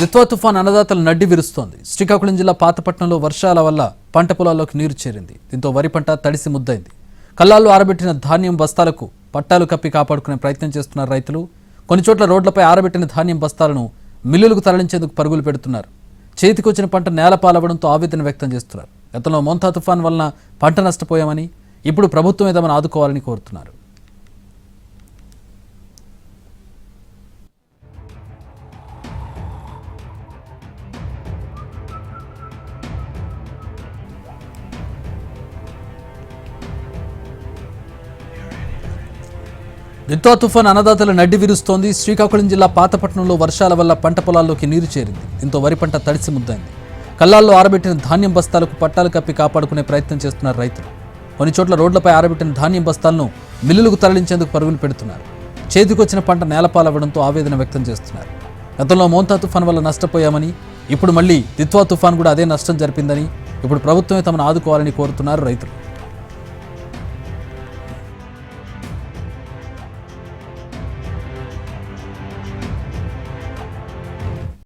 దిత్వా తుఫాన్ అన్నదాతలు నడ్డి విరుస్తోంది. శ్రీకాకుళం జిల్లా పాతపట్నంలో వర్షాల వల్ల పంట పొలాల్లోకి నీరు చేరింది. దీంతో వరి పంట తడిసి ముద్దైంది. కల్లాల్లో ఆరబెట్టిన ధాన్యం బస్తాలకు పట్టాలు కప్పి కాపాడుకునే ప్రయత్నం చేస్తున్నారు రైతులు. కొన్ని చోట్ల రోడ్లపై ఆరబెట్టిన ధాన్యం బస్తాలను మిల్లులకు తరలించేందుకు పరుగులు పెడుతున్నారు. చేతికొచ్చిన పంట నేలపాలవడంతో ఆవేదన వ్యక్తం చేస్తున్నారు. గతంలో మోంతా తుఫాన్ వలన పంట నష్టపోయామని, ఇప్పుడు ప్రభుత్వమే తమను ఆదుకోవాలని కోరుతున్నారు. దిత్వా తుఫాన్ అన్నదాతల నడ్డి విరుస్తోంది. శ్రీకాకుళం జిల్లా పాతపట్నంలో వర్షాల వల్ల పంట పొలాల్లోకి నీరు చేరింది. దీంతో వరి పంట తడిసి ముద్దైంది. కల్లాల్లో ఆరబెట్టిన ధాన్యం బస్తాలకు పట్టాలు కప్పి కాపాడుకునే ప్రయత్నం చేస్తున్నారు రైతులు. కొన్ని చోట్ల రోడ్లపై ఆరబెట్టిన ధాన్యం బస్తాలను మిల్లులకు తరలించేందుకు పరుగులు పెడుతున్నారు. చేతికొచ్చిన పంట నేలపాలవడంతో ఆవేదన వ్యక్తం చేస్తున్నారు. గతంలో మోంతా తుఫాన్ వల్ల నష్టపోయామని, ఇప్పుడు మళ్లీ దిత్వా తుఫాన్ కూడా అదే నష్టం జరిపిందని, ఇప్పుడు ప్రభుత్వమే తమను ఆదుకోవాలని కోరుతున్నారు రైతులు.